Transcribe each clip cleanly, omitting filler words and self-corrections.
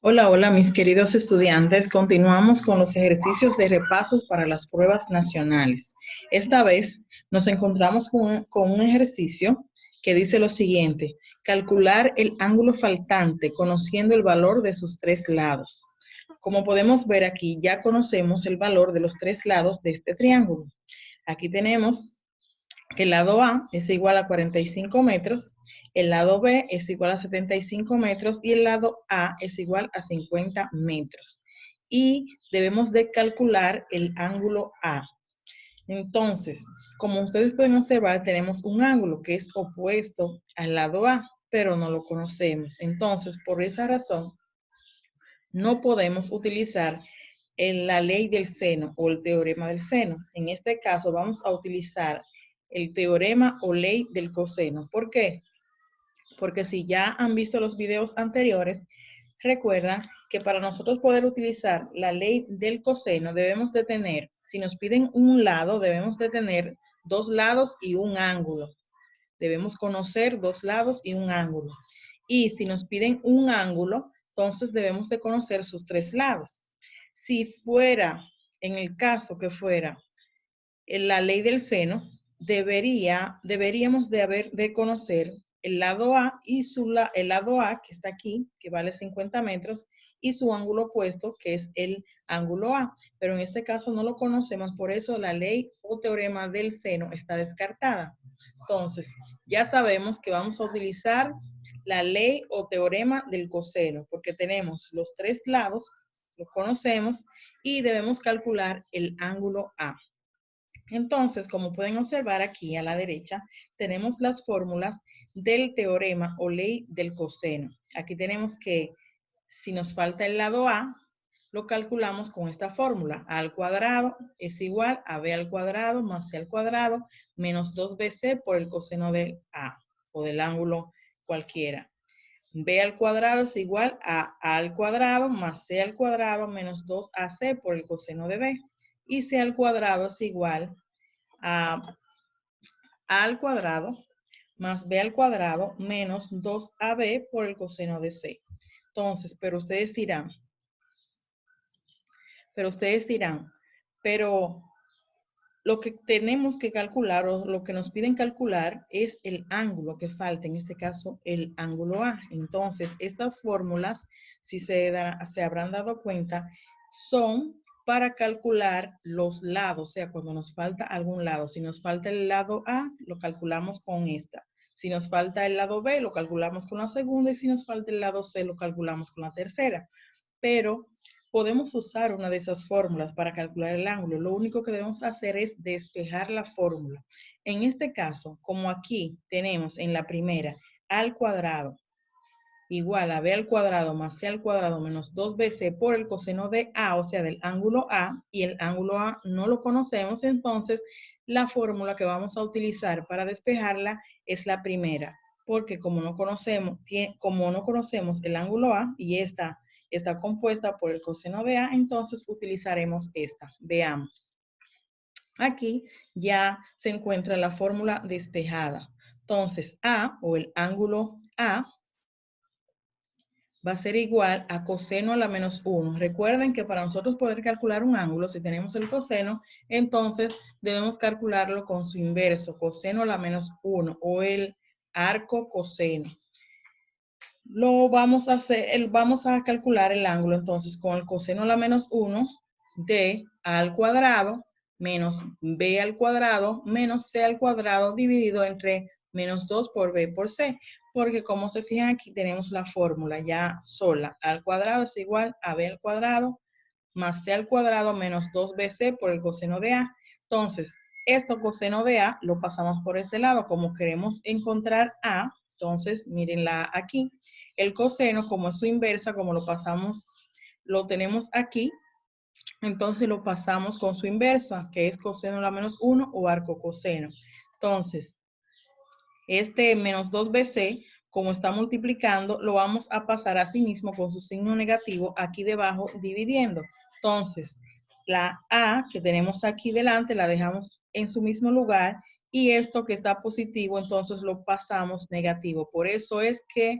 Hola, hola, mis queridos estudiantes. Continuamos con los ejercicios de repasos para las pruebas nacionales. Esta vez nos encontramos con un ejercicio que dice lo siguiente: calcular el ángulo faltante conociendo el valor de sus tres lados. Como podemos ver aquí, ya conocemos el valor de los tres lados de este triángulo. Aquí tenemos que el lado A es igual a 45 metros, el lado B es igual a 75 metros y el lado A es igual a 50 metros. Y debemos de calcular el ángulo A. Entonces, como ustedes pueden observar, tenemos un ángulo que es opuesto al lado A, pero no lo conocemos. Entonces, por esa razón, no podemos utilizar la ley del seno o el teorema del seno. En este caso vamos a utilizar el teorema o ley del coseno. ¿Por qué? Porque si ya han visto los videos anteriores, recuerdan que para nosotros poder utilizar la ley del coseno debemos de tener, si nos piden un lado, debemos de tener dos lados y un ángulo. Debemos conocer dos lados y un ángulo. Y si nos piden un ángulo, entonces debemos de conocer sus tres lados. Si fuera, en el caso que fuera la ley del seno, deberíamos de conocer el lado A y el lado A, que está aquí, que vale 50 metros, y su ángulo opuesto, que es el ángulo A. Pero en este caso no lo conocemos, por eso la ley o teorema del seno está descartada. Entonces, ya sabemos que vamos a utilizar la ley o teorema del coseno, porque tenemos los tres lados, los conocemos, y debemos calcular el ángulo A. Entonces, como pueden observar aquí a la derecha, tenemos las fórmulas del teorema o ley del coseno. Aquí tenemos que si nos falta el lado A, lo calculamos con esta fórmula. A al cuadrado es igual a B al cuadrado más C al cuadrado menos 2BC por el coseno de A o del ángulo cualquiera. B al cuadrado es igual a al cuadrado más C al cuadrado menos 2AC por el coseno de B. Y C al cuadrado es igual a al cuadrado más b al cuadrado menos 2ab por el coseno de c. Entonces, pero pero lo que tenemos que calcular o lo que nos piden calcular es el ángulo que falta, en este caso el ángulo A. Entonces, estas fórmulas, si se habrán dado cuenta, son para calcular los lados, o sea, cuando nos falta algún lado. Si nos falta el lado A, lo calculamos con esta. Si nos falta el lado B, lo calculamos con la segunda. Y si nos falta el lado C, lo calculamos con la tercera. Pero podemos usar una de esas fórmulas para calcular el ángulo. Lo único que debemos hacer es despejar la fórmula. En este caso, como aquí tenemos en la primera al cuadrado igual a b al cuadrado más c al cuadrado menos 2bc por el coseno de A, o sea, del ángulo A, y el ángulo A no lo conocemos, entonces la fórmula que vamos a utilizar para despejarla es la primera, porque como no conocemos el ángulo A y esta está compuesta por el coseno de A, entonces utilizaremos esta. Veamos. Aquí ya se encuentra la fórmula despejada. Entonces, A o el ángulo A va a ser igual a coseno a la menos 1. Recuerden que para nosotros poder calcular un ángulo, si tenemos el coseno, entonces debemos calcularlo con su inverso, coseno a la menos 1 o el arco coseno. Vamos a calcular el ángulo entonces con el coseno a la menos 1 de A al cuadrado menos B al cuadrado menos C al cuadrado dividido entre menos 2 por B por C, porque como se fijan aquí tenemos la fórmula ya sola. A al cuadrado es igual a B al cuadrado más C al cuadrado menos 2BC por el coseno de A. Entonces, esto coseno de A lo pasamos por este lado. Como queremos encontrar A, entonces mírenla aquí. El coseno, como es su inversa, como lo tenemos aquí, entonces lo pasamos con su inversa, que es coseno a la menos 1 o arco coseno. Entonces, este menos 2BC, como está multiplicando, lo vamos a pasar a sí mismo con su signo negativo aquí debajo dividiendo. Entonces, la A que tenemos aquí delante la dejamos en su mismo lugar y esto que está positivo, entonces lo pasamos negativo. Por eso es que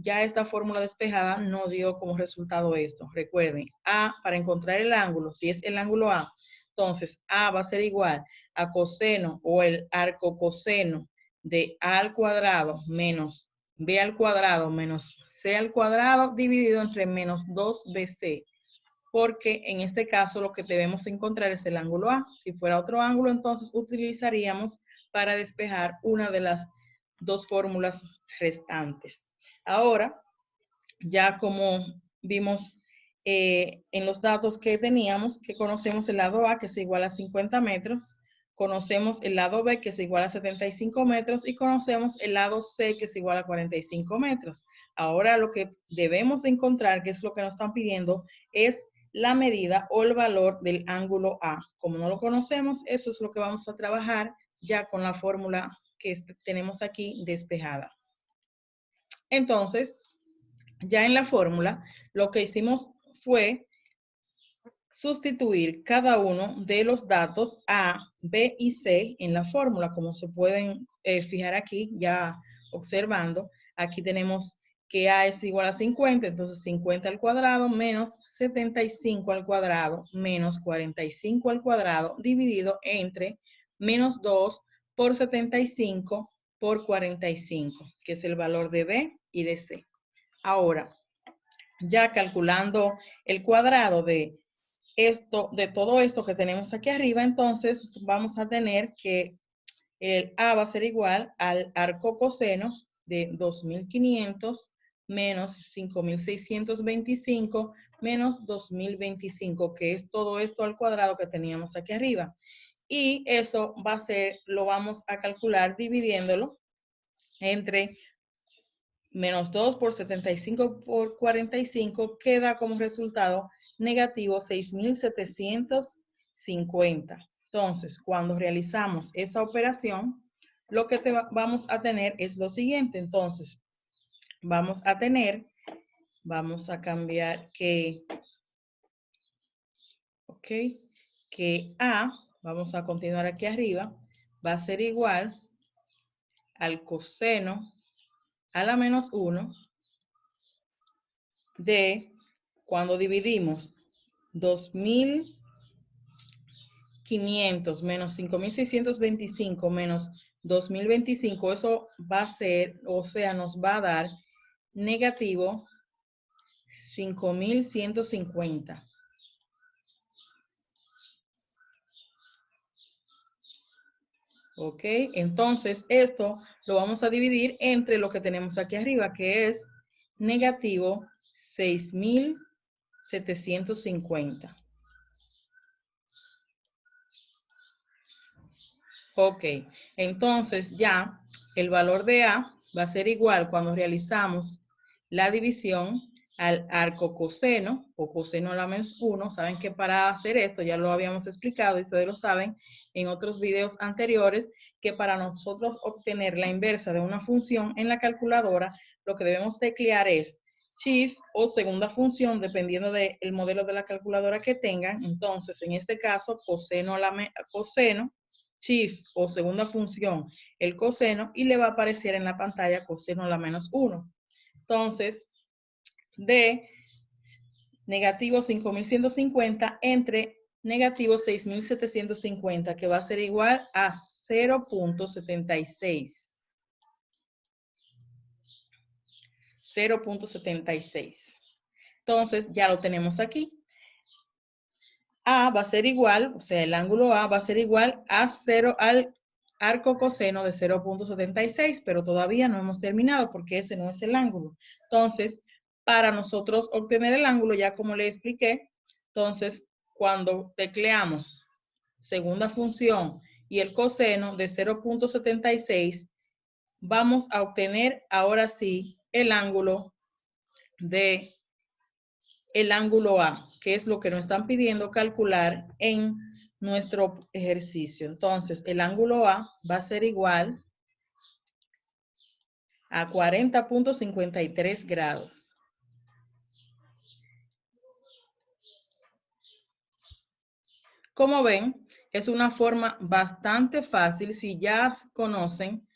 ya esta fórmula despejada no dio como resultado esto. Recuerden, A, para encontrar el ángulo, si es el ángulo A, entonces A va a ser igual a coseno o el arcocoseno de A al cuadrado menos B al cuadrado menos C al cuadrado dividido entre menos 2BC. Porque en este caso lo que debemos encontrar es el ángulo A. Si fuera otro ángulo, entonces utilizaríamos para despejar una de las dos fórmulas restantes. Ahora, ya como vimos en los datos que teníamos, que conocemos el lado A, que es igual a 50 metros, conocemos el lado B, que es igual a 75 metros, y conocemos el lado C, que es igual a 45 metros. Ahora lo que debemos encontrar, que es lo que nos están pidiendo, es la medida o el valor del ángulo A. Como no lo conocemos, eso es lo que vamos a trabajar ya con la fórmula que tenemos aquí despejada. Entonces, ya en la fórmula, lo que hicimos fue sustituir cada uno de los datos A, B y C en la fórmula, como se pueden fijar aquí, ya observando. Aquí tenemos que A es igual a 50, entonces 50 al cuadrado menos 75 al cuadrado menos 45 al cuadrado dividido entre menos 2 por 75 por 45, que es el valor de B y de C. Ahora, ya calculando el cuadrado de todo esto que tenemos aquí arriba, entonces vamos a tener que el A va a ser igual al arco coseno de 2500 menos 5625 menos 2025, que es todo esto al cuadrado que teníamos aquí arriba. Y eso va a ser, lo vamos a calcular dividiéndolo entre menos 2 por 75 por 45, queda como resultado negativo 6.750. Entonces, cuando realizamos esa operación, lo que vamos a tener es lo siguiente. Entonces, vamos a cambiar que A, vamos a continuar aquí arriba, va a ser igual al coseno a la menos 1 de cuando dividimos 2.500 menos 5.625 menos 2.025, eso va a ser, o sea, nos va a dar negativo 5.150. Ok, entonces esto lo vamos a dividir entre lo que tenemos aquí arriba, que es negativo 6.750. Ok, entonces ya el valor de A va a ser igual cuando realizamos la división al arco coseno o coseno a la menos 1. Saben que para hacer esto, ya lo habíamos explicado y ustedes lo saben en otros videos anteriores, que para nosotros obtener la inversa de una función en la calculadora, lo que debemos teclear es Shift o segunda función, dependiendo del modelo de la calculadora que tengan. Entonces, en este caso, coseno a la coseno, Shift o segunda función, el coseno, y le va a aparecer en la pantalla coseno a la menos 1. Entonces, de negativo 5.150 entre negativo 6.750, que va a ser igual a 0.76. 0.76. Entonces, ya lo tenemos aquí. A va a ser igual, o sea, el ángulo A va a ser igual a 0 al arco coseno de 0.76, pero todavía no hemos terminado porque ese no es el ángulo. Entonces, para nosotros obtener el ángulo, ya como le expliqué, entonces, cuando tecleamos segunda función y el coseno de 0.76, vamos a obtener ahora sí el ángulo A, que es lo que nos están pidiendo calcular en nuestro ejercicio. Entonces, el ángulo A va a ser igual a 40.53 grados. Como ven, es una forma bastante fácil si ya conocen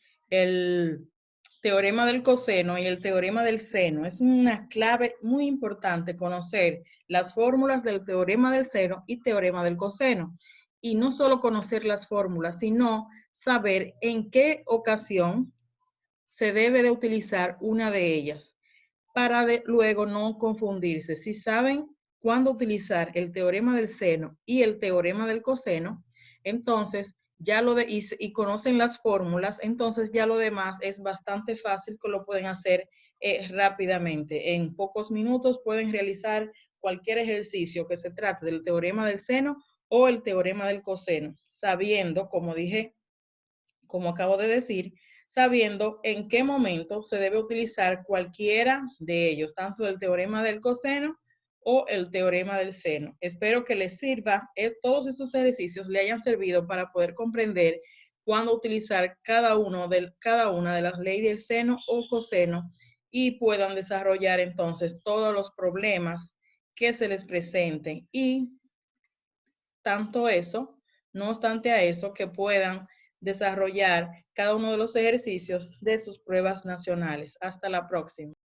teorema del coseno y el teorema del seno. Es una clave muy importante conocer las fórmulas del teorema del seno y teorema del coseno. Y no solo conocer las fórmulas, sino saber en qué ocasión se debe de utilizar una de ellas para luego no confundirse. Si saben cuándo utilizar el teorema del seno y el teorema del coseno, entonces ya y conocen las fórmulas, entonces ya lo demás es bastante fácil que lo pueden hacer rápidamente. En pocos minutos pueden realizar cualquier ejercicio que se trate del teorema del seno o el teorema del coseno, sabiendo, como dije, como acabo de decir, sabiendo en qué momento se debe utilizar cualquiera de ellos, tanto el teorema del coseno o el teorema del seno. Espero que les sirva, todos estos ejercicios le hayan servido para poder comprender cuándo utilizar cada una de las leyes del seno o coseno y puedan desarrollar entonces todos los problemas que se les presenten y tanto eso, no obstante a eso, que puedan desarrollar cada uno de los ejercicios de sus pruebas nacionales. Hasta la próxima.